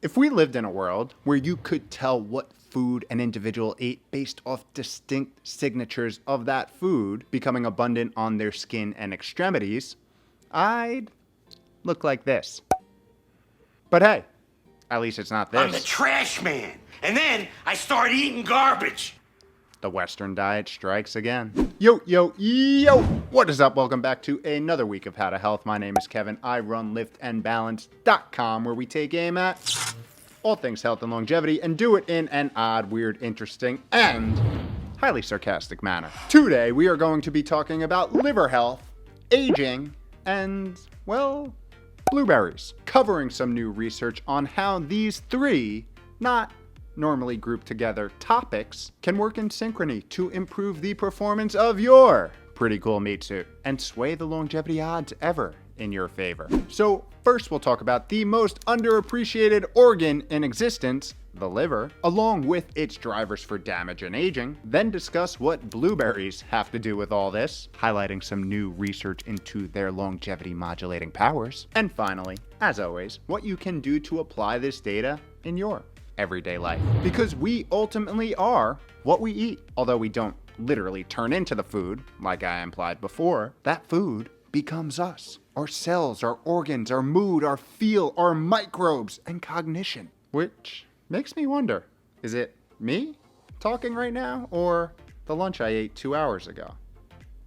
If we lived in a world where you could tell what food an individual ate based off distinct signatures of that food becoming abundant on their skin and extremities, I'd look like this. But hey, at least it's not this. I'm the trash man. And then I start eating garbage. The Western diet strikes again. Yo, yo, yo! What is up? Welcome back to another week of How to Health. My name is Kevin. I run liftandbalance.com, where we take aim at all things health and longevity and do it in an odd, weird, interesting, and highly sarcastic manner. Today, we are going to be talking about liver health, aging, and, well, blueberries. Covering some new research on how these three, not normally grouped together topics, can work in synchrony to improve the performance of your pretty cool meat suit and sway the longevity odds ever in your favor. So first we'll talk about the most underappreciated organ in existence, the liver, along with its drivers for damage and aging, then discuss what blueberries have to do with all this, highlighting some new research into their longevity modulating powers, and finally, as always, what you can do to apply this data in your everyday life. Because we ultimately are what we eat. Although we don't literally turn into the food, like I implied before, that food becomes us. Our cells, our organs, our mood, our feel, our microbes, and cognition. Which makes me wonder, is it me talking right now, or the lunch I ate 2 hours ago?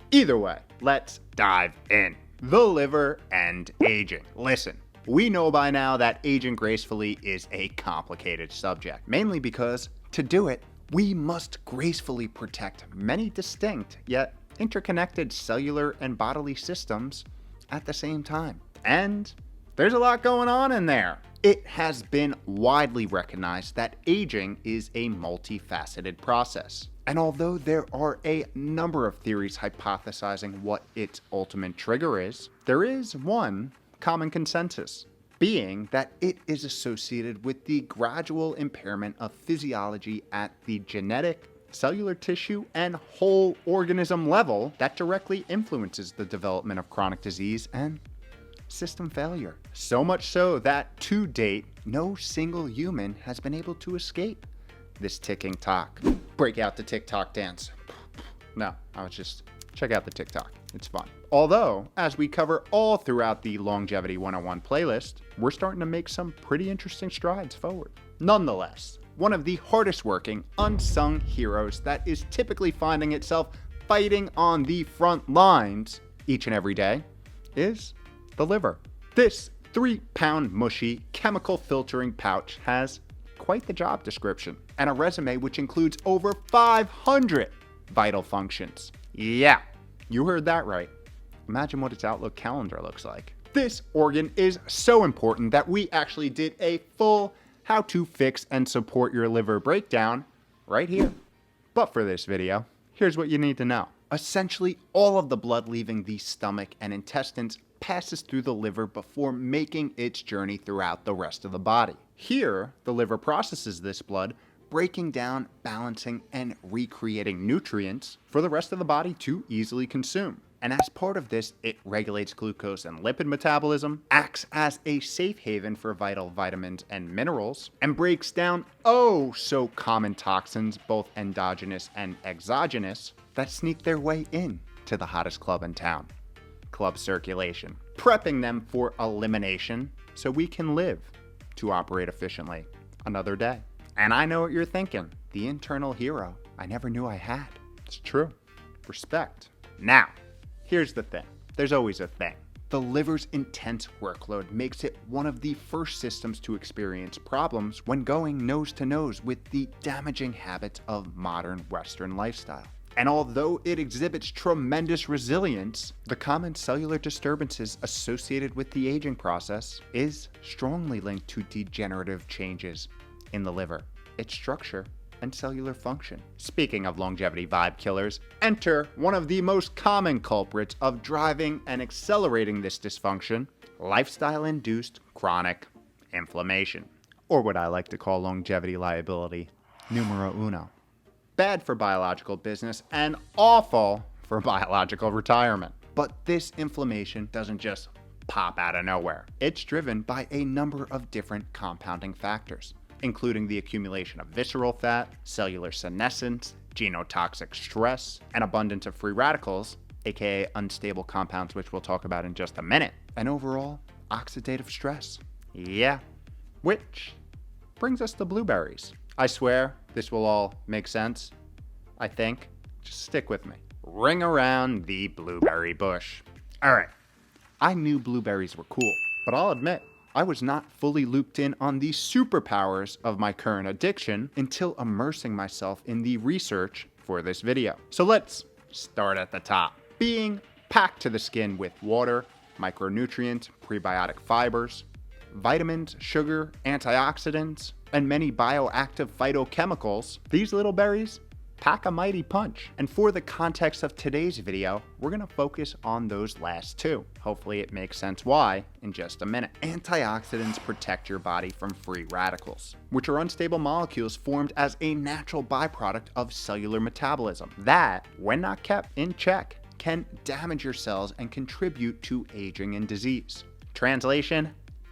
Either way, let's dive in. The liver and aging. Listen. We know by now that aging gracefully is a complicated subject, mainly because to do it, we must gracefully protect many distinct yet interconnected cellular and bodily systems at the same time. And there's a lot going on in there. It has been widely recognized that aging is a multifaceted process. And although there are a number of theories hypothesizing what its ultimate trigger is, there is one common consensus, being that it is associated with the gradual impairment of physiology at the genetic, cellular tissue, and whole organism level that directly influences the development of chronic disease and system failure. So much so that, to date, no single human has been able to escape this ticking clock. Break out the TikTok dance. No, I was just... check out the TikTok. It's fun. Although, as we cover all throughout the Longevity 101 playlist, we're starting to make some pretty interesting strides forward. Nonetheless, one of the hardest working, unsung heroes that is typically finding itself fighting on the front lines each and every day is the liver. This 3-pound mushy chemical filtering pouch has quite the job description and a resume which includes over 500 vital functions. Yeah, you heard that right. Imagine what its Outlook calendar looks like. This organ is so important that we actually did a full how to fix and support your liver breakdown right here. But for this video, here's what you need to know. Essentially, all of the blood leaving the stomach and intestines passes through the liver before making its journey throughout the rest of the body. Here, the liver processes this blood, breaking down, balancing, and recreating nutrients for the rest of the body to easily consume. And as part of this, it regulates glucose and lipid metabolism, acts as a safe haven for vital vitamins and minerals, and breaks down oh so common toxins, both endogenous and exogenous, that sneak their way in to the hottest club in town, club circulation, prepping them for elimination so we can live to operate efficiently another day. And I know what you're thinking. The internal hero I never knew I had. It's true. Respect. Now, here's the thing. There's always a thing. The liver's intense workload makes it one of the first systems to experience problems when going nose to nose with the damaging habits of modern Western lifestyle. And although it exhibits tremendous resilience, the common cellular disturbances associated with the aging process is strongly linked to degenerative changes in the liver, its structure, and cellular function. Speaking of longevity vibe killers, enter one of the most common culprits of driving and accelerating this dysfunction, lifestyle-induced chronic inflammation, or what I like to call longevity liability numero uno. Bad for biological business and awful for biological retirement. But this inflammation doesn't just pop out of nowhere. It's driven by a number of different compounding factors, including the accumulation of visceral fat, cellular senescence, genotoxic stress, an abundance of free radicals, aka unstable compounds, which we'll talk about in just a minute, and overall oxidative stress. Yeah, which brings us to blueberries. I swear this will all make sense, I think. Just stick with me. Ring around the blueberry bush. All right, I knew blueberries were cool, but I'll admit, I was not fully looped in on the superpowers of my current addiction until immersing myself in the research for this video. So let's start at the top. Being packed to the skin with water, micronutrients, prebiotic fibers, vitamins, sugar, antioxidants, and many bioactive phytochemicals, these little berries pack a mighty punch. And for the context of today's video, we're gonna focus on those last two. Hopefully it makes sense why in just a minute. Antioxidants protect your body from free radicals, which are unstable molecules formed as a natural byproduct of cellular metabolism that, when not kept in check, can damage your cells and contribute to aging and disease. Translation,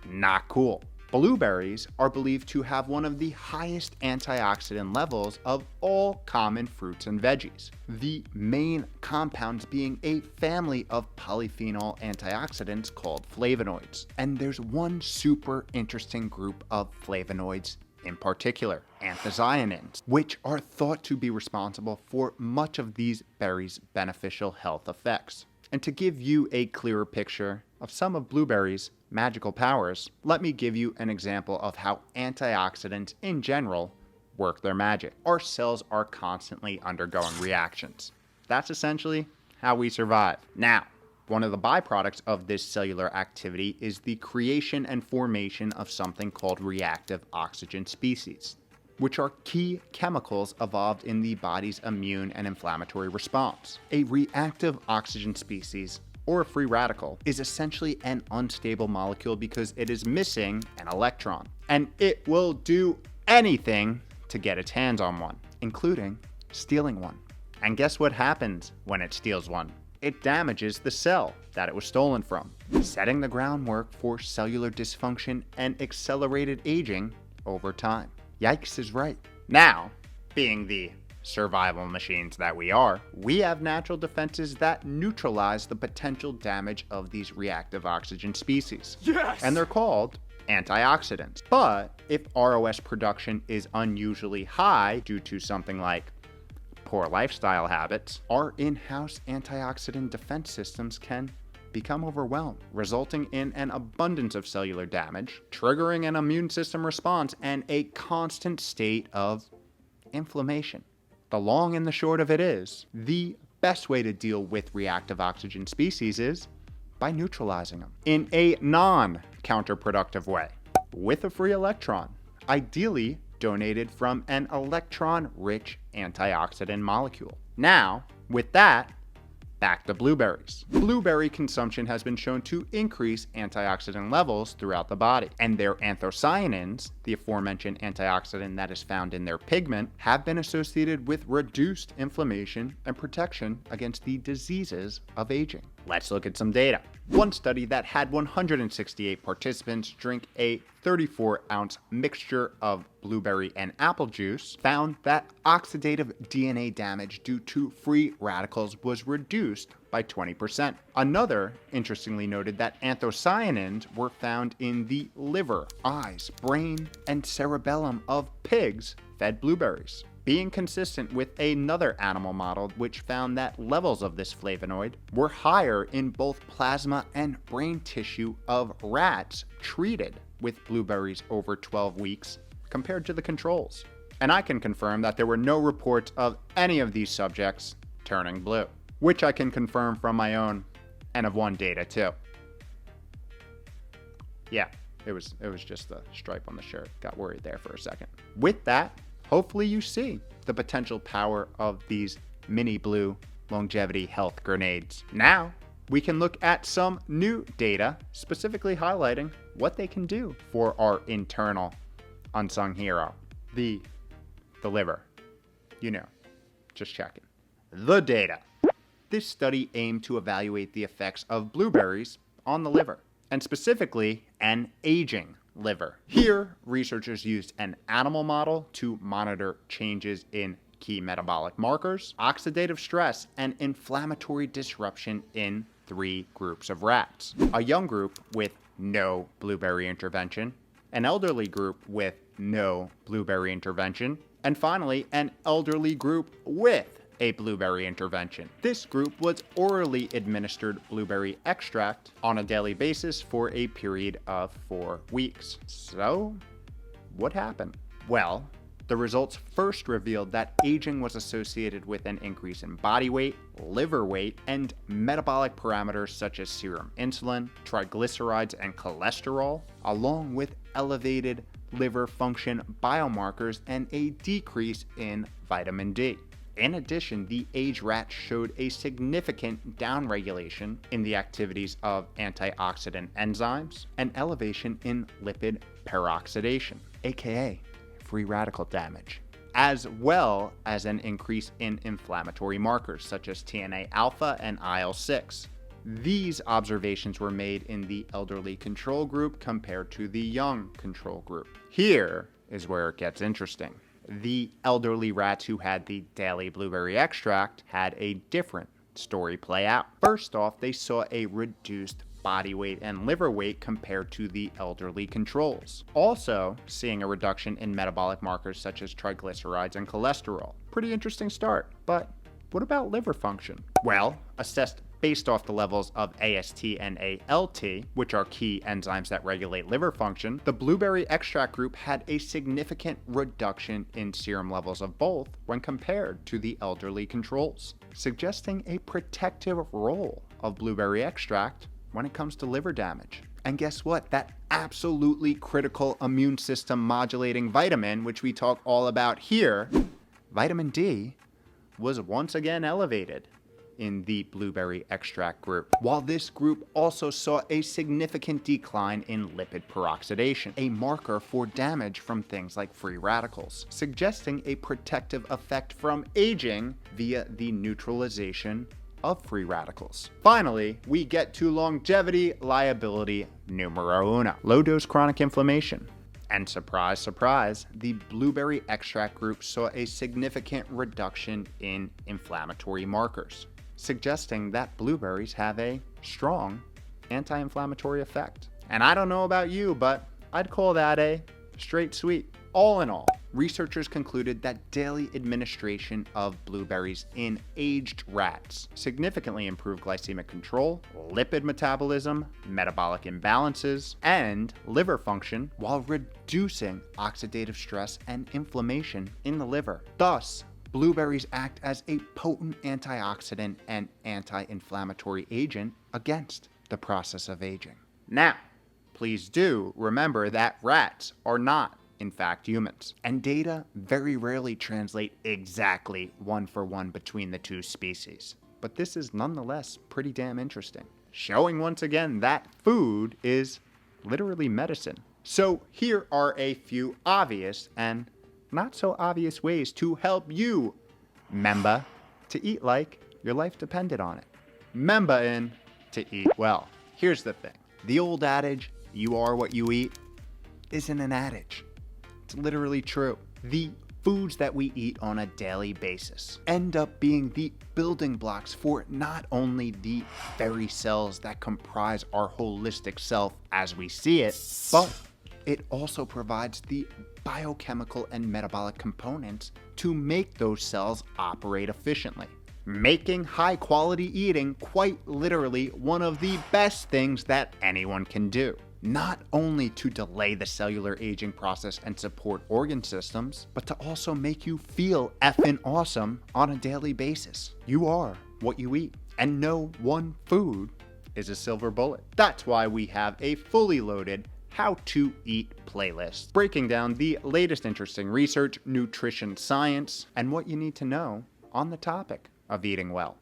not cool. Blueberries are believed to have one of the highest antioxidant levels of all common fruits and veggies, the main compounds being a family of polyphenol antioxidants called flavonoids. And there's one super interesting group of flavonoids in particular, anthocyanins, which are thought to be responsible for much of these berries' beneficial health effects. And to give you a clearer picture of some of blueberries' magical powers, let me give you an example of how antioxidants in general work their magic. Our cells are constantly undergoing reactions. That's essentially how we survive. Now, one of the byproducts of this cellular activity is the creation and formation of something called reactive oxygen species, which are key chemicals evolved in the body's immune and inflammatory response. A reactive oxygen species, or a free radical, is essentially an unstable molecule because it is missing an electron, and it will do anything to get its hands on one, including stealing one. And guess what happens when it steals one? It damages the cell that it was stolen from, setting the groundwork for cellular dysfunction and accelerated aging over time. Yikes is right. Now, being the survival machines that we are, we have natural defenses that neutralize the potential damage of these reactive oxygen species. Yes! And they're called antioxidants. But if ROS production is unusually high due to something like poor lifestyle habits, our in-house antioxidant defense systems can become overwhelmed, resulting in an abundance of cellular damage, triggering an immune system response, and a constant state of inflammation. The long and the short of it is, the best way to deal with reactive oxygen species is by neutralizing them in a non-counterproductive way with a free electron, ideally donated from an electron-rich antioxidant molecule. Now, with that, back to blueberries. Blueberry consumption has been shown to increase antioxidant levels throughout the body, and their anthocyanins, the aforementioned antioxidant that is found in their pigment, have been associated with reduced inflammation and protection against the diseases of aging. Let's look at some data. One study that had 168 participants drink a 34-ounce mixture of blueberry and apple juice found that oxidative DNA damage due to free radicals was reduced by 20%. Another interestingly noted that anthocyanins were found in the liver, eyes, brain, and cerebellum of pigs fed blueberries, being consistent with another animal model which found that levels of this flavonoid were higher in both plasma and brain tissue of rats treated with blueberries over 12 weeks compared to the controls. And I can confirm that there were no reports of any of these subjects turning blue, which I can confirm from my own N of 1 data too. Yeah, it was just the stripe on the shirt. Got worried there for a second. With that, hopefully you see the potential power of these mini blue longevity health grenades. Now, we can look at some new data specifically highlighting what they can do for our internal unsung hero, the liver. You know, just checking. The data. This study aimed to evaluate the effects of blueberries on the liver, and specifically an aging liver. Here, researchers used an animal model to monitor changes in key metabolic markers, oxidative stress, and inflammatory disruption in 3 groups of rats. A young group with no blueberry intervention, an elderly group with no blueberry intervention, and finally, an elderly group with a blueberry intervention. This group was orally administered blueberry extract on a daily basis for a period of 4 weeks. So, what happened? Well, the results first revealed that aging was associated with an increase in body weight, liver weight, and metabolic parameters such as serum insulin, triglycerides, and cholesterol, along with elevated liver function biomarkers and a decrease in vitamin D. In addition, the aged rats showed a significant downregulation in the activities of antioxidant enzymes and elevation in lipid peroxidation, aka free radical damage, as well as an increase in inflammatory markers such as TNA alpha and IL-6. These observations were made in the elderly control group compared to the young control group. Here is where it gets interesting. The elderly rats who had the daily blueberry extract had a different story play out. First off, they saw a reduced body weight and liver weight compared to the elderly controls. Also, seeing a reduction in metabolic markers such as triglycerides and cholesterol. Pretty interesting start, but what about liver function? Well, assessed based off the levels of AST and ALT, which are key enzymes that regulate liver function, the blueberry extract group had a significant reduction in serum levels of both when compared to the elderly controls, suggesting a protective role of blueberry extract when it comes to liver damage. And guess what? That absolutely critical immune system modulating vitamin, which we talk all about here, vitamin D, was once again elevated in the blueberry extract group, while this group also saw a significant decline in lipid peroxidation, a marker for damage from things like free radicals, suggesting a protective effect from aging via the neutralization of free radicals. Finally, we get to longevity liability numero uno, low-dose chronic inflammation. And surprise, surprise, the blueberry extract group saw a significant reduction in inflammatory markers, suggesting that blueberries have a strong anti-inflammatory effect. And I don't know about you, but I'd call that a straight sweet. All in all, researchers concluded that daily administration of blueberries in aged rats significantly improved glycemic control, lipid metabolism, metabolic imbalances, and liver function while reducing oxidative stress and inflammation in the liver. Thus, blueberries act as a potent antioxidant and anti-inflammatory agent against the process of aging. Now, please do remember that rats are not, in fact, humans, and data very rarely translate exactly one for one between the two species. But this is nonetheless pretty damn interesting, showing once again that food is literally medicine. So here are a few obvious and not so obvious ways to help you, member, to eat like your life depended on it. Member in to eat well. Here's the thing. The old adage, you are what you eat, isn't an adage. It's literally true. The foods that we eat on a daily basis end up being the building blocks for not only the very cells that comprise our holistic self as we see it, but it also provides the biochemical and metabolic components to make those cells operate efficiently, making high-quality eating quite literally one of the best things that anyone can do. Not only to delay the cellular aging process and support organ systems, but to also make you feel effing awesome on a daily basis. You are what you eat, and no one food is a silver bullet. That's why we have a fully loaded How to Eat playlist, breaking down the latest interesting research, nutrition science, and what you need to know on the topic of eating well.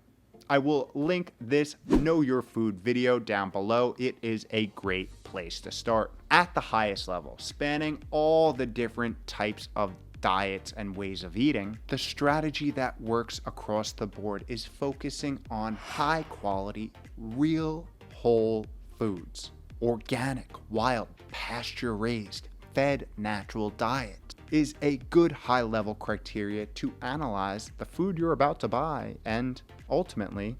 I will link this Know Your Food video down below. It is a great place to start. At the highest level, spanning all the different types of diets and ways of eating, the strategy that works across the board is focusing on high quality, real whole foods. organic, wild, pasture-raised, fed natural diet is a good high-level criteria to analyze the food you're about to buy and, ultimately,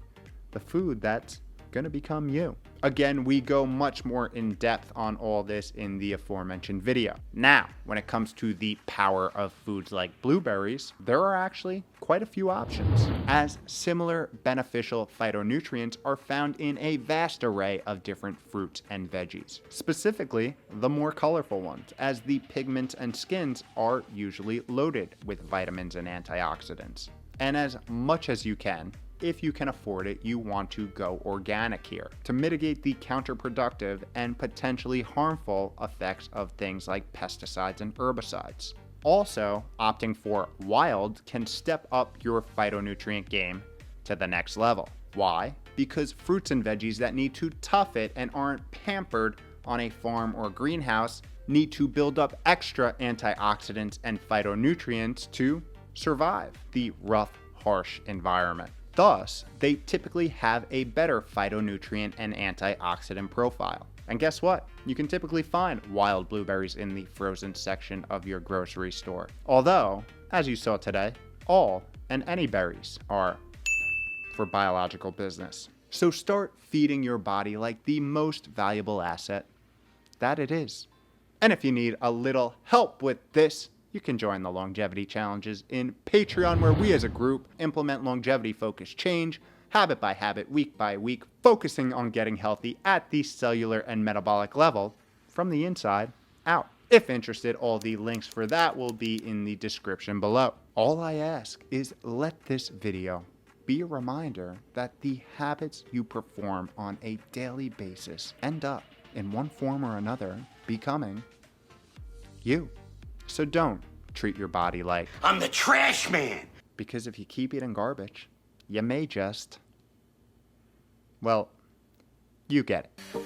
the food that's going to become you. Again, we go much more in depth on all this in the aforementioned video. Now, when it comes to the power of foods like blueberries, there are actually quite a few options, as similar beneficial phytonutrients are found in a vast array of different fruits and veggies. Specifically, the more colorful ones, as the pigments and skins are usually loaded with vitamins and antioxidants. And as much as you can, if you can afford it, you want to go organic here to mitigate the counterproductive and potentially harmful effects of things like pesticides and herbicides. Also, opting for wild can step up your phytonutrient game to the next level. Why? Because fruits and veggies that need to tough it and aren't pampered on a farm or greenhouse need to build up extra antioxidants and phytonutrients to survive the rough, harsh environment. Thus, they typically have a better phytonutrient and antioxidant profile. And guess what? You can typically find wild blueberries in the frozen section of your grocery store. Although, as you saw today, all and any berries are for biological business. So start feeding your body like the most valuable asset that it is. And if you need a little help with this, you can join the longevity challenges in Patreon, where we as a group implement longevity-focused change, habit by habit, week by week, focusing on getting healthy at the cellular and metabolic level from the inside out. If interested, all the links for that will be in the description below. All I ask is let this video be a reminder that the habits you perform on a daily basis end up, in one form or another, becoming you. So don't treat your body like I'm the trash man. Because if you keep eating garbage, you may just, well, you get it.